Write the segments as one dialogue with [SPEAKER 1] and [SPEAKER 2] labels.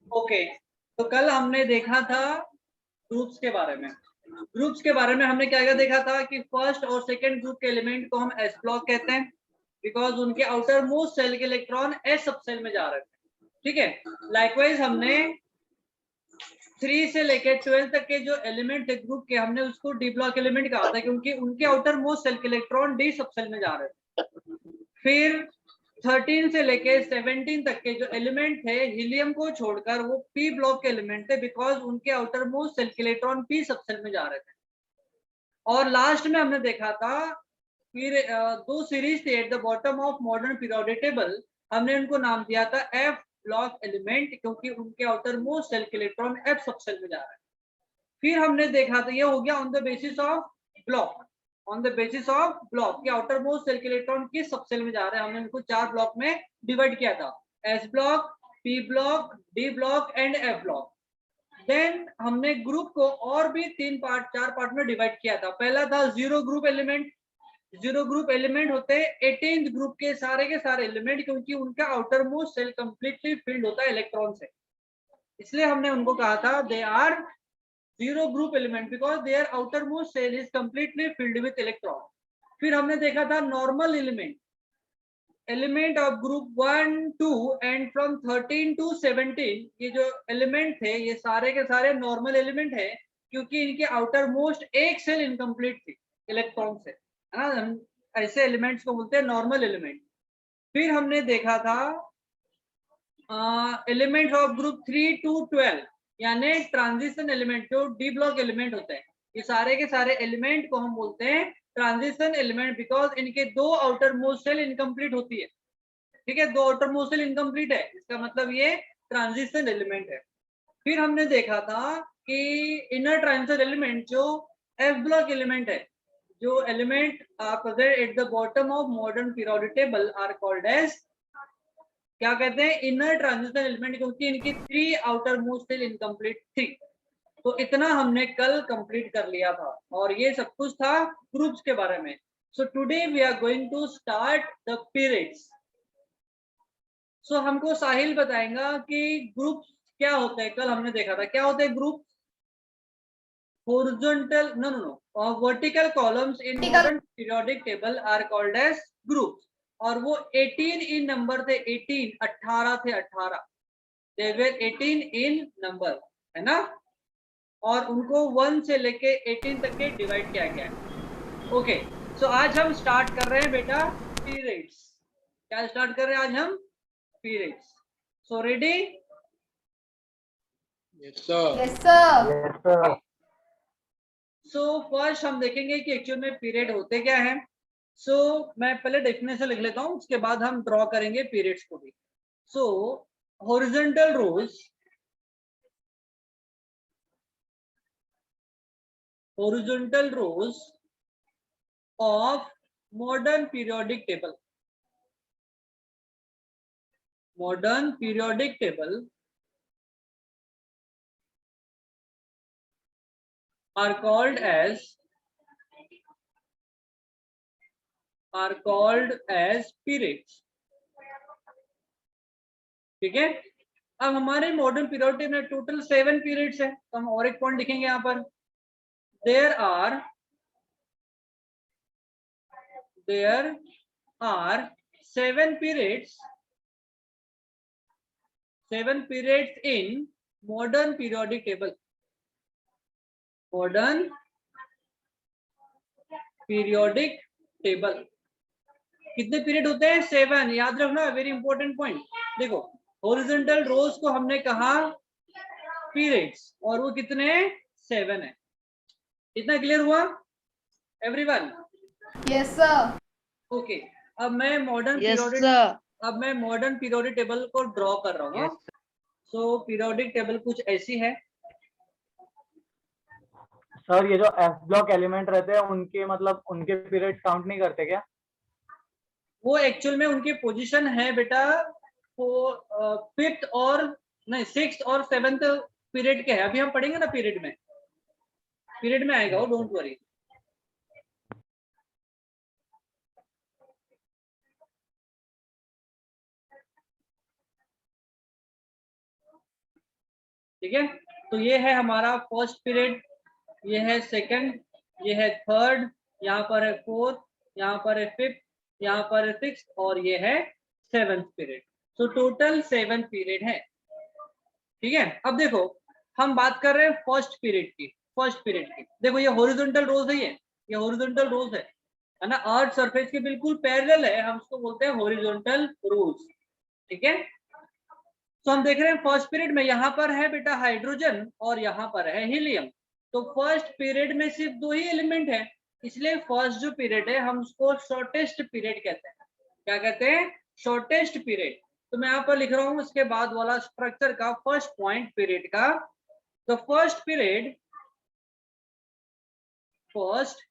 [SPEAKER 1] Okay, तो कल हमने देखा था ग्रुप्स के बारे में। ग्रुप्स के बारे में हमने क्या क्या देखा था कि फर्स्ट और सेकंड ग्रुप के एलिमेंट को हम एस ब्लॉक कहते हैं, बिकॉज उनके आउटर मोस्ट सेल के इलेक्ट्रॉन एस सब सेल में जा रहे थे। ठीक है, लाइकवाइज हमने 3 से लेकर 12 तक के जो एलिमेंट थे ग्रुप के, हमने उसको डी ब्लॉक एलिमेंट कहा था, क्योंकि उनके आउटर मोस्ट सेल के इलेक्ट्रॉन डी सब सेल में जा रहे थे। फिर 13 से लेके 17 तक के जो एलिमेंट थे हीलियम को छोड़कर, वो पी ब्लॉक के एलिमेंट थे, बिकॉज उनके आउटर मोस्ट सेल के इलेक्ट्रॉन पी सब सेल में जा रहे थे। और लास्ट में हमने देखा था फिर दो सीरीज थे eight the bottom of modern periodic table, हमने उनको नाम दिया था एफ ब्लॉक एलिमेंट, क्योंकि उनके आउटर मोस्ट सेल के इलेक्ट्रॉन एफ सब सेल में जा रहे हैं। फिर हमने देखा था, ये हो गया on the basis of block, on the basis of block के आउटर मोस्ट सेल के इलेक्ट्रॉन किस सब सेल में जा रहे हैं, हमने उनको 4 ब्लॉक में डिवाइड किया था, S block, P block, D block and F block. Then हमने ग्रुप को और भी 4 पार्ट में डिवाइड किया था। पहला था zero group element. Zero group element होते हैं 18th ग्रुप के सारे एलिमेंट, क्योंकि उनका outer most shell completely filled होता है इलेक्ट्रॉन से, इसलिए हमने उनको कहा था they are zero group element because their outer most shell is completely filled with electron. फिर हमने देखा था normal element, element of group 1 2 and from 13 to 17, ये जो एलिमेंट थे ये सारे के सारे नॉर्मल एलिमेंट है, क्योंकि इनके आउटर मोस्ट एक सेल इनकम्प्लीट थी इलेक्ट्रॉन से, है ना। हम ऐसे एलिमेंट्स को बोलते हैं नॉर्मल एलिमेंट। फिर हमने देखा था एलिमेंट ऑफ ग्रुप 3 टू 12, यानी ट्रांजिशन एलिमेंट, जो डी ब्लॉक एलिमेंट होते हैं, ये सारे के सारे एलिमेंट को हम बोलते हैं ट्रांजिशन एलिमेंट, बिकॉज इनके दो आउटर मोस्ट सेल इनकम्प्लीट होती है। ठीक है, दो आउटर मोस्ट सेल इनकम्प्लीट है, इसका मतलब ये ट्रांजिशन एलिमेंट है। फिर हमने देखा था कि इनर ट्रांजिशन एलिमेंट जो एफ ब्लॉक एलिमेंट है, जो element are present at the bottom of modern periodic table are called as, क्या कहते हैं, इनर ट्रांजिशन एलिमेंट, क्योंकि इनकी 3 आउटर मोस्ट सेल इनकम्प्लीट थी। तो इतना हमने कल कंप्लीट कर लिया था, और ये सब कुछ था ग्रुप्स के बारे में। So today we are going to start the periods. So हमको साहिल बताएगा कि ग्रुप्स क्या होते हैं। कल हमने देखा था क्या होते हैं group, horizontal no vertical columns in modern periodic table are called as groups, और वो 18 इन नंबर थे, 18 थे 18, they were 18 इन नंबर, है ना। और उनको 1 से लेके 18 तक के डिवाइड किया गया है। ओके, सो आज हम स्टार्ट कर रहे हैं बेटा पीरियड्स। क्या स्टार्ट कर रहे हैं आज हम? Periods. So ready?
[SPEAKER 2] Yes sir.
[SPEAKER 3] Yes sir.
[SPEAKER 2] Yes sir.
[SPEAKER 1] So first हम देखेंगे कि एक्चुअल में पीरियड होते क्या है। सो मैं पहले डेफिनेशन लिख लेता हूं, उसके बाद हम ड्रॉ करेंगे पीरियड्स को भी। So horizontal rows, horizontal rows of modern periodic table, modern periodic table are called as periods। ठीक है, अब हमारे मॉडर्न पीरियोडिक में टोटल 7 पीरियड्स है, तो हम और एक पॉइंट लिखेंगे यहाँ पर, there are 7 periods, 7 periods in modern periodic table, modern periodic table। कितने पीरियड होते हैं? 7। याद रखना, वेरी इंपॉर्टेंट पॉइंट। देखो, हॉरिजॉन्टल रोज को हमने कहा पीरियड्स, और वो कितने? 7 है। इतना क्लियर हुआ एवरीवन?
[SPEAKER 3] Yes sir.
[SPEAKER 1] ओके, अब मैं मॉडर्न
[SPEAKER 4] यस
[SPEAKER 1] पीरियोडिक,
[SPEAKER 4] सर।
[SPEAKER 1] अब मैं मॉडर्न पीरियोडिक टेबल को ड्रॉ कर रहा हूँ। सो पीरियोडिक टेबल कुछ ऐसी है।
[SPEAKER 2] सर ये जो एफ ब्लॉक एलिमेंट रहते हैं उनके मतलब उनके पीरियड काउंट नहीं करते क्या?
[SPEAKER 1] वो एक्चुअल में उनकी पोजीशन है बेटा, वो 5th और नहीं 6th और 7th पीरियड के है। अभी हम पढ़ेंगे ना पीरियड में, पीरियड में आएगा वो, डोंट वरी। ठीक है, तो ये है हमारा फर्स्ट पीरियड, ये है सेकंड, ये है थर्ड, यहाँ पर है फोर्थ, यहाँ पर है फिफ्थ, यहाँ पर है सिक्स्थ और ये है सेवेंथ पीरियड। तो टोटल 7 पीरियड है। ठीक है, अब देखो हम बात कर रहे हैं फर्स्ट पीरियड की। फर्स्ट पीरियड की देखो, ये हॉरिजॉन्टल रोज है, ये हॉरिजॉन्टल रोज है ना, अर्थ सरफेस के बिल्कुल पैरेलल है, हम उसको बोलते हैं हॉरिजॉन्टल रोज। ठीक है, तो हम देख रहे हैं फर्स्ट पीरियड में यहाँ पर है बेटा हाइड्रोजन और यहाँ पर है हीलियम। तो फर्स्ट पीरियड में सिर्फ 2 ही एलिमेंट है, इसलिए फर्स्ट जो पीरियड है हम उसको शॉर्टेस्ट पीरियड कहते हैं। क्या कहते हैं? Shortest period. तो मैं यहाँ पर लिख रहा हूँ उसके बाद वाला स्ट्रक्चर का फर्स्ट पॉइंट पीरियड का। तो first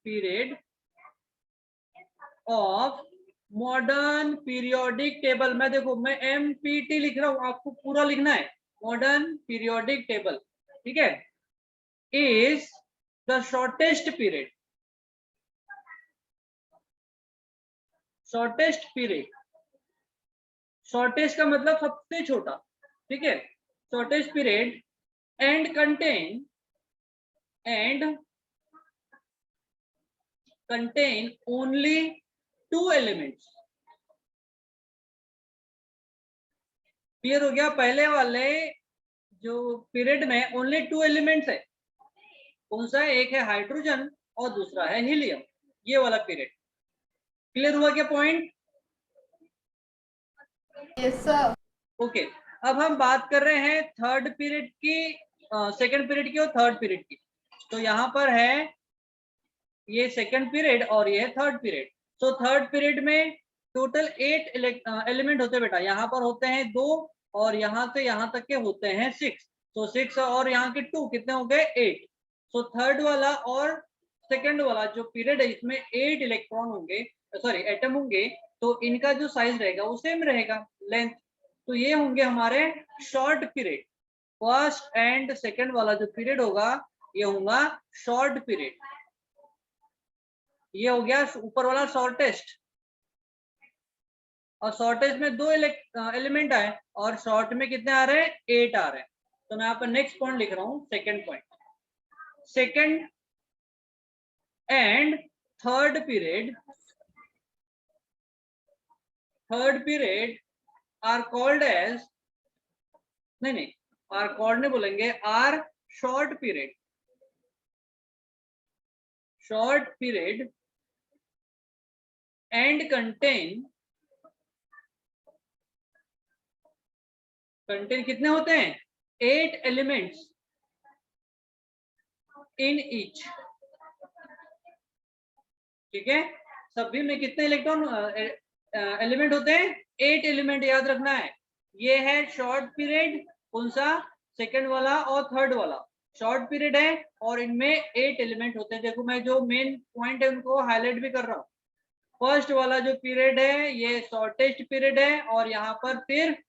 [SPEAKER 1] period of modern periodic table, मैं देखो मैं MPT लिख रहा हूं, आपको पूरा लिखना है, मॉडर्न पीरियोडिक टेबल। ठीक है, is the shortest period. Shortest period, shortest का मतलब सबसे छोटा। ठीक है, shortest period and contain only 2 elements. Clear हो गया? पहले वाले जो पीरियड में ओनली 2 एलिमेंट्स है, कौन सा है? एक है हाइड्रोजन और दूसरा है हीलियम, ये वाला पीरियड। क्लियर हुआ क्या पॉइंट?
[SPEAKER 3] Yes, sir.
[SPEAKER 1] ओके, अब हम बात कर रहे हैं थर्ड पीरियड की, सेकंड पीरियड की और थर्ड पीरियड की। तो यहाँ पर है ये सेकंड पीरियड और ये थर्ड पीरियड। तो थर्ड पीरियड में टोटल 8 एलिमेंट होते हैं बेटा, यहाँ पर होते हैं 2 और यहाँ से यहाँ तक के होते हैं 6। तो 6 और यहाँ के 2 कितने हो गए? 8। तो थर्ड वाला और सेकंड वाला जो पीरियड है इसमें 8 इलेक्ट्रॉन होंगे, सॉरी एटम होंगे, तो इनका जो साइज रहेगा वो सेम रहेगा, लेंथ। तो ये होंगे हमारे short period. First and second वाला जो पीरियड होगा ये होगा शॉर्ट पीरियड। ये हो गया ऊपर वाला शॉर्टेस्ट, और शॉर्टेस्ट में 2 एलिमेंट आए और शॉर्ट में कितने आ रहे हैं? 8 आ रहे हैं। तो मैं यहाँ पर नेक्स्ट पॉइंट लिख रहा हूँ, second point. Second and third period are called as, नहीं आर कॉल्ड नहीं बोलेंगे, are short period and contain कितने होते हैं? 8 एलिमेंट्स इन ईच। ठीक है, सभी में कितने इलेक्ट्रॉन एलिमेंट होते हैं? 8 एलिमेंट, याद रखना है। ये है शॉर्ट पीरियड, कौन सा? सेकंड वाला और थर्ड वाला शॉर्ट पीरियड है और इनमें 8 एलिमेंट होते हैं। देखो मैं जो मेन पॉइंट है उनको हाईलाइट भी कर रहा हूँ। फर्स्ट वाला जो पीरियड है ये शॉर्टेस्ट पीरियड है और यहाँ पर फिर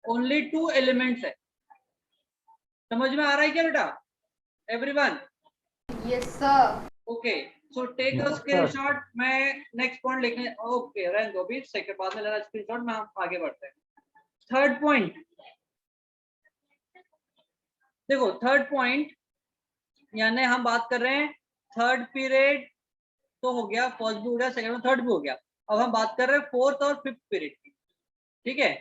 [SPEAKER 1] ओनली 2 एलिमेंट्स है। समझ में आ रहा है क्या बेटा everyone?
[SPEAKER 3] Yes, sir.
[SPEAKER 1] Okay, so take a screenshot. मैं नेक्स्ट पॉइंट लिखने, ओके रहने दो, अभी सेकंड बाद में लेना स्क्रीनशॉट, में हम आगे बढ़ते हैं। थर्ड पॉइंट देखो, थर्ड पॉइंट यानी हम बात कर रहे हैं थर्ड पीरियड तो हो गया, फर्स्ट भी हो गया, सेकंड और थर्ड भी हो गया। अब हम बात कर रहे हैं फोर्थ और फिफ्थ पीरियड की। ठीक है,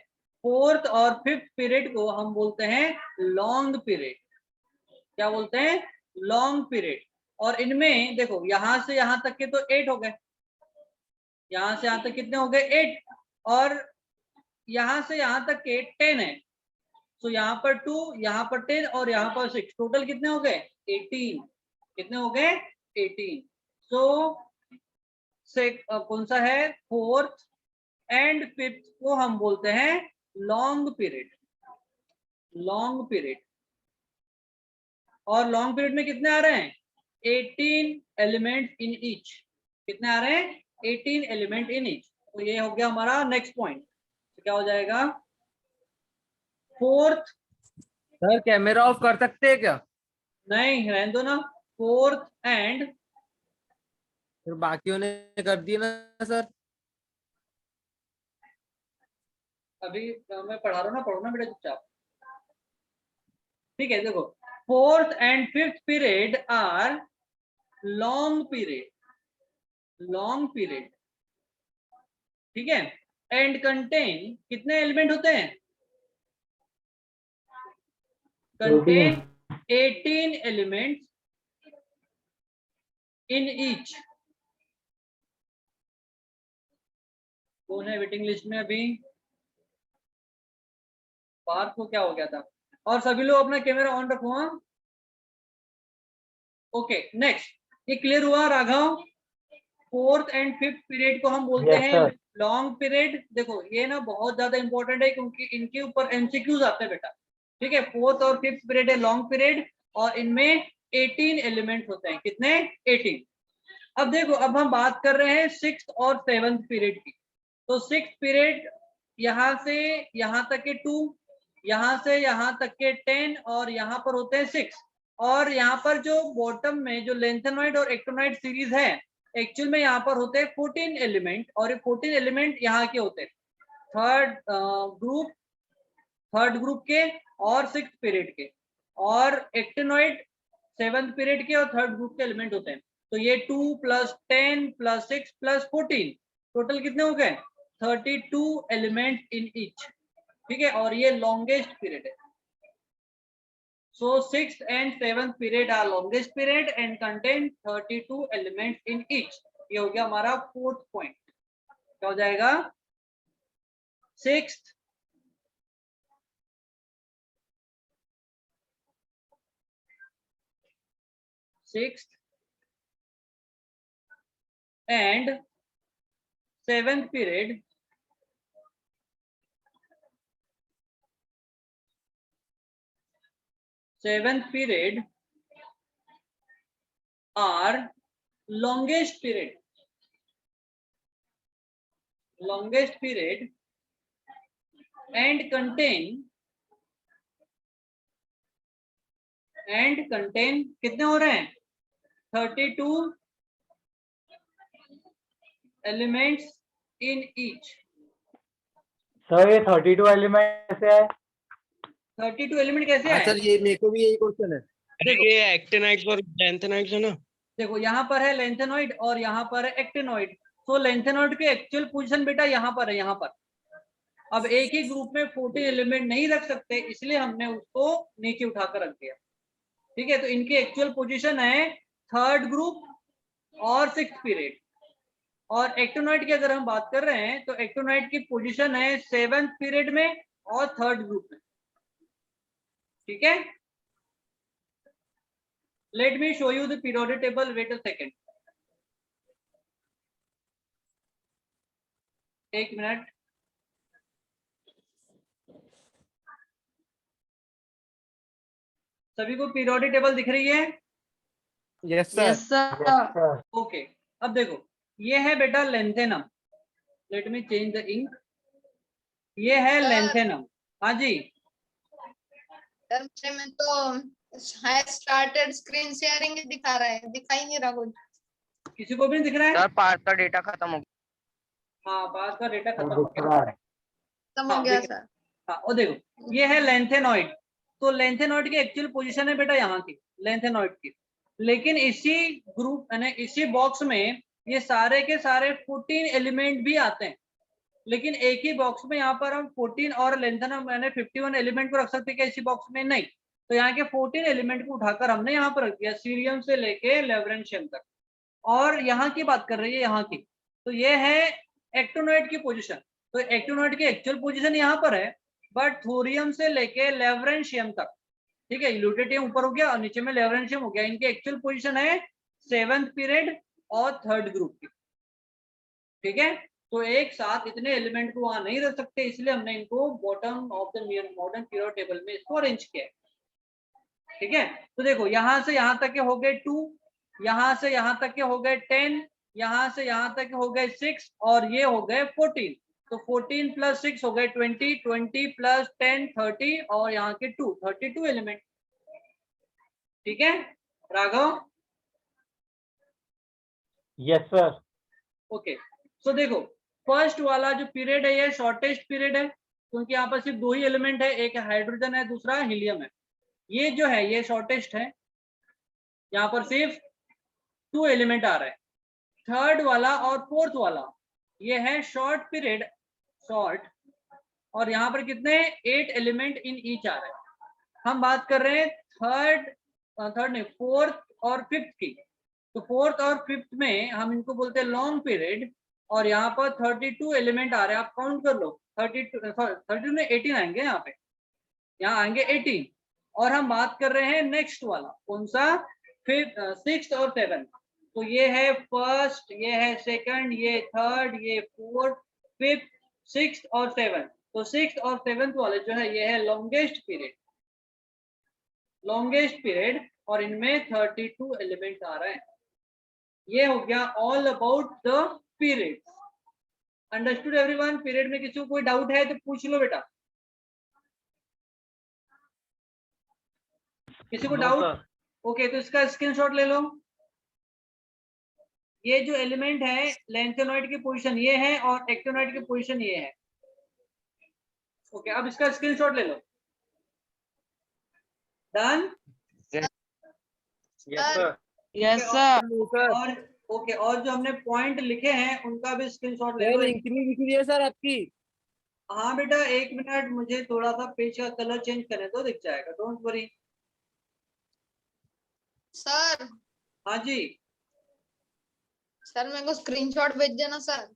[SPEAKER 1] फोर्थ और फिफ्थ पीरियड को हम बोलते हैं लॉन्ग पीरियड। क्या बोलते हैं? Long period. और इनमें देखो यहाँ से यहाँ तक के तो 8 हो गए, यहाँ से यहाँ तक कितने हो गए? 8, और यहाँ से यहाँ तक के 10 है। तो यहाँ पर 2, यहाँ पर 10 और यहाँ पर 6, टोटल कितने हो गए? 18। कितने हो गए? 18। सो से कौन सा है? फोर्थ एंड फिफ्थ को हम बोलते हैं लॉन्ग पीरियड। लॉन्ग पीरियड, और लॉन्ग पीरियड में कितने आ रहे हैं? 18 एलिमेंट इन ईच। कितने आ रहे हैं? 18 एलिमेंट इन ईच। तो ये हो गया हमारा नेक्स्ट पॉइंट। तो क्या हो जाएगा? फोर्थ,
[SPEAKER 4] सर कैमरा ऑफ कर सकते हैं क्या?
[SPEAKER 1] नहीं रहने दो ना। फोर्थ एंड,
[SPEAKER 4] फिर बाकियों ने कर दिया ना सर।
[SPEAKER 1] अभी मैं पढ़ा रहा हूँ ना, पढ़ो ना बेटा चुपचाप। ठीक है, देखो fourth and fifth period are long period, long period, ठीक है, एंड कंटेन कितने एलिमेंट होते हैं? Contain 18 elements in each. कौन है वेटिंग लिस्ट में अभी? पार्थ को क्या हो गया था? और सभी लोग अपना कैमरा ऑन रखो। हाँ, ओके, नेक्स्ट, ये क्लियर हुआ Raghav? Fourth and fifth period को हम बोलते
[SPEAKER 2] Yes,
[SPEAKER 1] हैं
[SPEAKER 2] sir.
[SPEAKER 1] Long period. देखो ये ना बहुत ज्यादा इंपॉर्टेंट है क्योंकि इनके ऊपर एमसीक्यूज आते हैं बेटा, ठीक है। फोर्थ और फिफ्थ पीरियड है लॉन्ग पीरियड और इनमें 18 एलिमेंट होते हैं। कितने? 18। अब देखो, अब हम बात कर रहे हैं सिक्स्थ और सेवंथ पीरियड की। तो सिक्स्थ पीरियड यहाँ से यहाँ तक के 2, यहाँ से यहाँ तक के 10 और यहाँ पर होते हैं 6। और यहाँ पर जो बॉटम में जो लेंथेनॉइड और एक्टोनॉइड सीरीज है, एक्चुअल में यहाँ पर होते हैं 14 एलिमेंट और ये 14 एलिमेंट यहाँ के होते हैं थर्ड ग्रुप के और सिक्स्थ पीरियड के, और एक्टिनॉइड सेवंथ पीरियड के और थर्ड ग्रुप के एलिमेंट होते हैं। तो ये 2 + 10 + 6 + 14 टोटल कितने हो गए? 32 एलिमेंट इन ईच, ठीक है। और ये लॉन्गेस्ट पीरियड है। So 6th and 7th period are longest period and contain 32 elements in each. ये हो गया हमारा फोर्थ पॉइंट। क्या हो जाएगा? Sixth, and seventh period are longest period and contain कितने हो रहे हैं? 32 एलिमेंट्स इन ईच।
[SPEAKER 2] सर ये 32 एलिमेंट कैसे है?
[SPEAKER 1] 32 एलिमेंट कैसे
[SPEAKER 4] हाँ
[SPEAKER 1] आए?
[SPEAKER 4] सर, ये मेरे को भी यही क्वेश्चन है।
[SPEAKER 1] देखो,
[SPEAKER 5] ये एक्टिनाइड्स और लेंथेनाइड्स है ना।
[SPEAKER 1] देखो यहाँ पर है लेंथेनॉइड और यहाँ पर है एक्टिनॉइड। तो लेंथेनॉइड के एक्चुअल पोजीशन बेटा यहाँ पर है, यहाँ पर। अब एक ही ग्रुप में 14 एलिमेंट नहीं रख सकते, इसलिए हमने उसको नीचे उठाकर रख दिया, ठीक है। तो इनकी एक्चुअल पोजीशन है थर्ड ग्रुप और सिक्स्थ पीरियड। और एक्टिनॉइड की अगर हम बात कर रहे हैं तो एक्टिनॉइड की पोजीशन है सेवेंथ पीरियड में और थर्ड ग्रुप में, ठीक है। Let me show you the periodic table. Wait a second. एक मिनट। सभी को पीरियोडिक टेबल दिख रही है?
[SPEAKER 4] Yes sir.
[SPEAKER 3] Yes, sir.
[SPEAKER 2] Yes, sir.
[SPEAKER 1] Okay, अब देखो ये है बेटा lanthanum. Let me change the ink. ये है
[SPEAKER 3] Sir.
[SPEAKER 1] लेंथेनम। हाँ जी,
[SPEAKER 3] सर मेरे में तो स्टार्टेड स्क्रीन शेयरिंग दिखा रहा है, दिखाई नहीं रहा कुछ।
[SPEAKER 1] किसी को भी नहीं दिख रहा है?
[SPEAKER 5] सर पार्ट का डेटा खत्म हो गया।
[SPEAKER 1] हाँ, पास का डेटा
[SPEAKER 2] सर
[SPEAKER 1] खत्म हो
[SPEAKER 2] दिख
[SPEAKER 1] गया।
[SPEAKER 2] रहा है।
[SPEAKER 3] खत्म हो
[SPEAKER 1] हाँ,
[SPEAKER 3] गया
[SPEAKER 1] दिख-
[SPEAKER 3] सर।
[SPEAKER 1] हाँ, और देखो ये है लेंथेनॉइड। तो लेंथेनॉइड की एक्चुअल पोजीशन है बेटा यहाँ की, लेंथेनॉइड की। लेकिन इसी ग्रुप यानी इसी बॉक्स में ये सारे के सारे 14 एलिमेंट भी आते हैं। लेकिन एक ही बॉक्स में यहाँ पर हम 14 और लेंथेनम यानी 51 एलिमेंट को रख सकते हैं क्या इसी बॉक्स में? नहीं। तो यहाँ के 14 एलिमेंट को उठाकर हमने यहाँ पर रख दिया, सीरियम से लेके लेवरेंशियम तक। और यहाँ की बात कर रही है, यहाँ की, तो ये है एक्टिनॉइड की पोजीशन। तो एक्टिनॉइड की एक्चुअल पोजीशन यहाँ पर है, बट थोरियम से लेके लेवरेंशियम तक, ठीक है। ल्यूटेटियम ऊपर हो गया और नीचे में लेवरेंशियम हो गया। इनकी एक्चुअल पोजीशन है सेवेंथ पीरियड और थर्ड ग्रुप की, ठीक है। तो एक साथ इतने एलिमेंट को वहां नहीं रख सकते, इसलिए हमने इनको bottom of the modern period table में इसको अरेंज किया है, ठीक है। तो देखो यहाँ से यहाँ तक के हो गए 2, यहाँ से यहाँ तक के हो गए 10, यहाँ से यहाँ तक के हो गए 6 और ये हो गए 14। तो 14 + 6 हो गए 20, 20 + 10 30 और यहाँ के 2 32 एलिमेंट, ठीक है Raghav?
[SPEAKER 2] Yes sir.
[SPEAKER 1] Okay, so देखो फर्स्ट वाला जो पीरियड है ये शॉर्टेस्ट पीरियड है क्योंकि यहाँ पर सिर्फ 2 ही एलिमेंट है, एक हाइड्रोजन है, दूसरा हीलियम है। ये जो है ये शॉर्टेस्ट है, यहाँ पर सिर्फ 2 एलिमेंट आ रहे हैं। थर्ड वाला और फोर्थ वाला ये है शॉर्ट पीरियड, शॉर्ट, और यहाँ पर कितने 8 एलिमेंट इन ईच आ रहे हैं। हम बात कर रहे हैं थर्ड नहीं, फोर्थ और फिफ्थ की। तो फोर्थ और फिफ्थ में हम इनको बोलते हैं लॉन्ग पीरियड, और यहाँ पर 32 एलिमेंट आ रहे हैं। आप काउंट कर लो, 32 में 18 आएंगे, यहाँ पे यहाँ आएंगे 18। और हम बात कर रहे हैं नेक्स्ट वाला, कौन सा, फिफ्थ, सिक्स्थ और सेवन्थ। तो ये है फर्स्ट, ये है सेकंड, ये थर्ड, ये फोर्थ, फिफ्थ, सिक्स्थ और सेवन्थ। तो सिक्स्थ और सेवन्थ वाले जो है ये है लॉन्गेस्ट पीरियड, लॉन्गेस्ट पीरियड, और इनमें 32 एलिमेंट आ रहे हैं। ये हो गया all about the period. Understood everyone? Period में किसी को कोई डाउट है तो पूछ लो बेटा, किसी को डाउट? ओके, तो इसका स्क्रीनशॉट ले लो। ये जो एलिमेंट है लेंथेनॉइड की पोजीशन ये है और एक्टिनॉइड की पोजीशन ये है। ओके, अब इसका स्क्रीनशॉट ले लो। Done?
[SPEAKER 5] Yes sir.
[SPEAKER 3] Yes
[SPEAKER 4] sir
[SPEAKER 1] और ओके, और जो हमने पॉइंट लिखे हैं उनका भी स्क्रीनशॉट ले लो।
[SPEAKER 4] लिंक नहीं दिख रही है सर आपकी।
[SPEAKER 1] हाँ बेटा, 1 मिनट, मुझे थोड़ा सा पेज का कलर चेंज करने दो, दिख जाएगा, डोंट वरी।
[SPEAKER 3] सर।
[SPEAKER 1] हाँ जी,
[SPEAKER 3] सर मेरे को स्क्रीनशॉट भेज देना सर।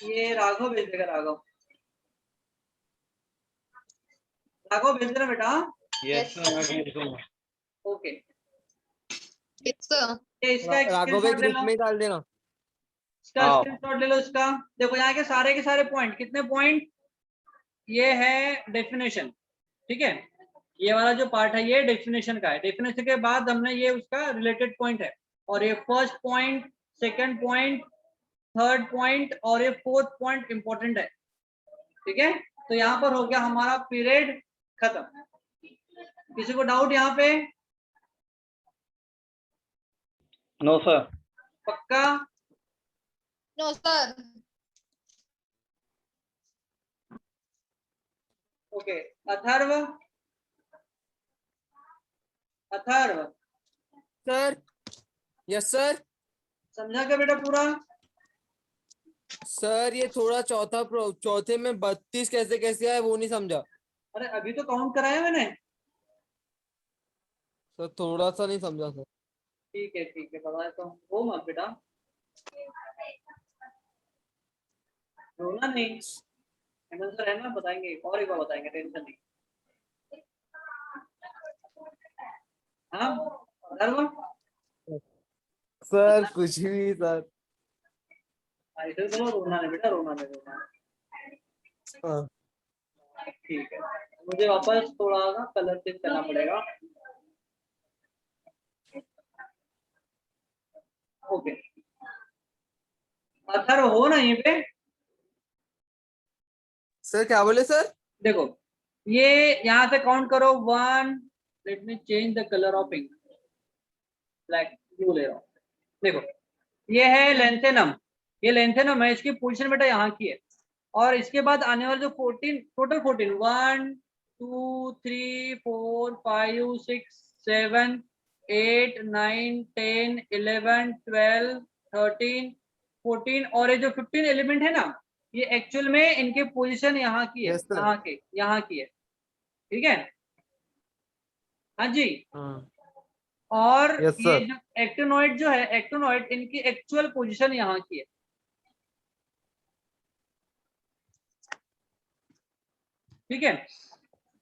[SPEAKER 1] ये राघव भेज देगा, राघव भेज देना बेटा।
[SPEAKER 5] यस सर, मैं भेज दूंगा।
[SPEAKER 1] ओके,
[SPEAKER 3] यस
[SPEAKER 1] ये इसका एक
[SPEAKER 4] राघव
[SPEAKER 1] स्क्रीनशॉट ले
[SPEAKER 4] ग्रुप
[SPEAKER 1] लो,
[SPEAKER 4] में डाल देना।
[SPEAKER 1] इसका
[SPEAKER 5] हाँ।
[SPEAKER 1] स्क्रीनशॉट ले लो इसका। देखो यहाँ के सारे पॉइंट, कितने पॉइंट, ये है डेफिनेशन, ठीक है। ये वाला जो पार्ट है ये डेफिनेशन का है। डेफिनेशन के बाद हमने ये उसका रिलेटेड पॉइंट है, और ये first point, second point, third point और ये फोर्थ पॉइंट इंपॉर्टेंट है, ठीक है। तो यहाँ पर हो गया हमारा पीरियड खत्म। किसी को डाउट यहाँ पे?
[SPEAKER 5] No sir.
[SPEAKER 1] पक्का?
[SPEAKER 3] No sir.
[SPEAKER 1] Okay, Atharva, Atharva
[SPEAKER 4] sir yes sir.
[SPEAKER 1] समझा क्या बेटा पूरा?
[SPEAKER 4] सर ये थोड़ा चौथे में 32 कैसे कैसे आया वो नहीं समझा।
[SPEAKER 1] अरे अभी तो काउंट कराया मैंने।
[SPEAKER 4] सर थोड़ा सा नहीं समझा सर।
[SPEAKER 1] ठीक है बता देता हूँ, वो मत बेटा, रोना नहीं, हेमंत सर है ना, बताएंगे, और एक बार बताएंगे, टेंशन नहीं। हाँ अथर्व,
[SPEAKER 4] सर कुछ भी सर।
[SPEAKER 1] ऐसे बोलो, रोना नहीं बेटा, रोना नहीं, रोना
[SPEAKER 4] हाँ।
[SPEAKER 1] नहीं। ठीक है, मुझे वापस थोड़ा सा कलर चेंज करना पड़ेगा। ओके, अथर्व हो ना यहीं पे?
[SPEAKER 4] सर क्या बोले सर?
[SPEAKER 1] देखो, ये यहाँ से काउंट करो 1, let me change the colour of ink, black, blue ले रहा हूँ। देखो, ये है लेंथेनम, ये लेंथेनम है, इसकी पोजीशन बेटा यहाँ की है। और इसके बाद आने वाले जो 14, टोटल 14, 1 2 3 4 5 6 7 8 9 10 11 12 13 14 और ये जो 15 एलिमेंट है ना, ये एक्चुअल में इनके पोजीशन यहाँ की है,
[SPEAKER 4] Yes, sir.
[SPEAKER 1] यहाँ की है, ठीक है। हाँ जी।
[SPEAKER 4] हाँ।
[SPEAKER 1] और
[SPEAKER 4] Yes,
[SPEAKER 1] ये
[SPEAKER 4] sir.
[SPEAKER 1] जो एक्टिनॉइड जो है, एक्टिनॉइड इनकी एक्चुअल पोजीशन यहाँ की है, ठीक है।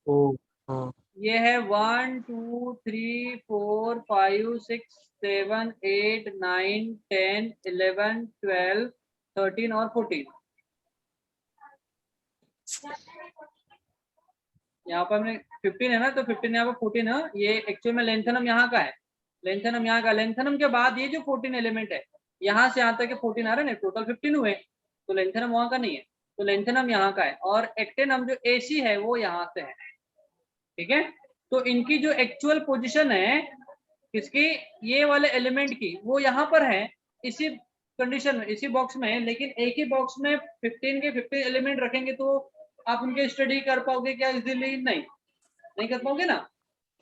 [SPEAKER 4] ओ हाँ।
[SPEAKER 1] ये है 1 2 3 4 5 6 7 8 9 10 11 12 13 और 14। यहाँ पर हमने 15 है ना, तो 15 यहाँ पर 14 है, ये एक्चुअल में लेंथेनम यहाँ का है, लेंथेनम यहाँ का। लेंथेनम के बाद ये जो 14 एलिमेंट है, यहाँ से यहाँ तक 14 आ रहे हैं, टोटल 15 हुए, तो लेंथेनम वहाँ का नहीं है, तो लेंथेनम यहाँ का है। और एक्टेनम जो AC है वो यहाँ से है, ठीक है। तो इनकी जो एक्चुअल पोजीशन है किसकी, ये वाले एलिमेंट की, वो यहाँ पर है, इसी कंडीशन में, इसी बॉक्स में। लेकिन एक ही बॉक्स में 15 के 15 एलिमेंट रखेंगे तो आप उनके स्टडी कर पाओगे क्या इजीली? नहीं। नहीं कर पाओगे ना,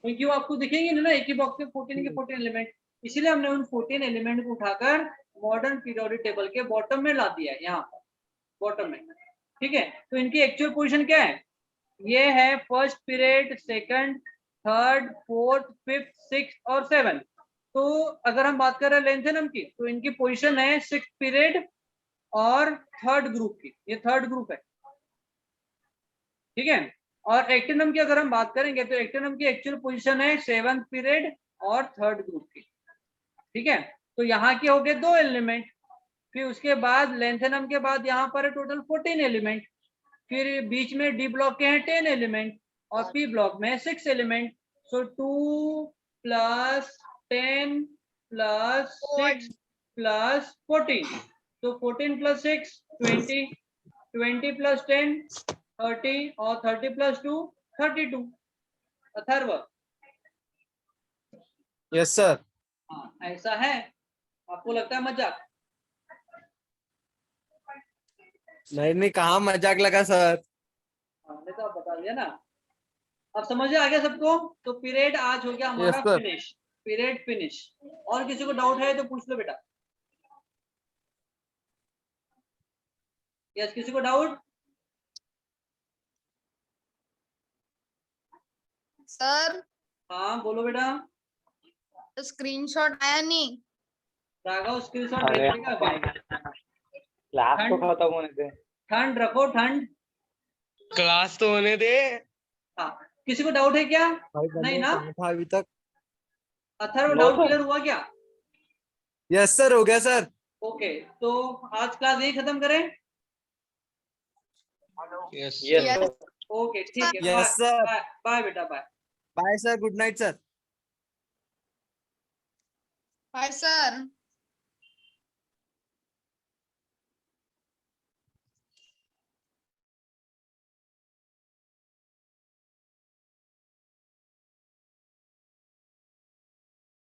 [SPEAKER 1] क्योंकि वो आपको दिखेंगे नहीं ना एक ही बॉक्स में 14 के 14 एलिमेंट, इसीलिए हमने उन 14 एलिमेंट को उठाकर मॉडर्न पीरियोडिक टेबल के बॉटम में ला दिया है, यहाँ पर बॉटम में। ठीक है, तो इनकी एक्चुअल पोजीशन क्या है, ये है first period, second, third, fourth, fifth, six और सेवन। तो अगर हम बात कर रहे हैं लेंथेनम की, तो इनकी पोजीशन है सिक्स पीरियड और थर्ड ग्रुप की, ये थर्ड ग्रुप है। ठीक है, और एक्टिनम की अगर हम बात करेंगे तो एक्टिनम की एक्चुअल पोजीशन है सेवंथ पीरियड और थर्ड ग्रुप की। ठीक है, तो यहाँ के हो गए 2 एलिमेंट, फिर उसके बाद लेंथेनम के बाद यहाँ पर है टोटल 14 एलिमेंट, फिर बीच में डी ब्लॉक के हैं 10 एलिमेंट और पी ब्लॉक में 6 एलिमेंट। सो 2 प्लस 10 प्लस 6 प्लस 14, तो 14 प्लस 6 20, 20 प्लस 10 30 और 30 प्लस 2 32, अथर्व।
[SPEAKER 4] Yes sir.
[SPEAKER 1] हाँ ऐसा है, आपको लगता है मजाक?
[SPEAKER 4] नहीं कहाँ मजाक लगा सर।
[SPEAKER 1] हमने तो आप बता दिया ना, अब समझ में आ गया सबको। तो पीरियड आज हो गया हमारा
[SPEAKER 4] Yes, sir.
[SPEAKER 1] Finish, period finish. और किसी को डाउट है तो पूछ लो बेटा। यस, किसी को डाउट?
[SPEAKER 3] सर
[SPEAKER 1] हाँ बोलो बेटा।
[SPEAKER 3] स्क्रीनशॉट आया नहीं।
[SPEAKER 1] राघव स्क्रीनशॉट
[SPEAKER 5] अरे
[SPEAKER 1] भेजेगा भाई।
[SPEAKER 5] क्लास तो खत्म होने दे।
[SPEAKER 1] ठंड रखो, ठंड।
[SPEAKER 4] क्लास तो होने दे।
[SPEAKER 1] हाँ, किसी को डाउट है क्या?
[SPEAKER 4] भाई
[SPEAKER 1] नहीं ना?
[SPEAKER 4] कहाँ था अभी तक?
[SPEAKER 1] Atharva
[SPEAKER 5] No,
[SPEAKER 1] doubt
[SPEAKER 5] sir.
[SPEAKER 1] Clear हुआ क्या?
[SPEAKER 4] यस सर, हो गया सर।
[SPEAKER 1] ओके, तो आज क्लास यही खत्म करें।
[SPEAKER 4] Yes
[SPEAKER 5] Yes,
[SPEAKER 3] Yes.
[SPEAKER 5] sir.
[SPEAKER 1] Okay ठीक है,
[SPEAKER 4] Yes, sir.
[SPEAKER 1] बाय बाय बेटा, bye.
[SPEAKER 4] Bye sir, good night sir.
[SPEAKER 3] Hi sir.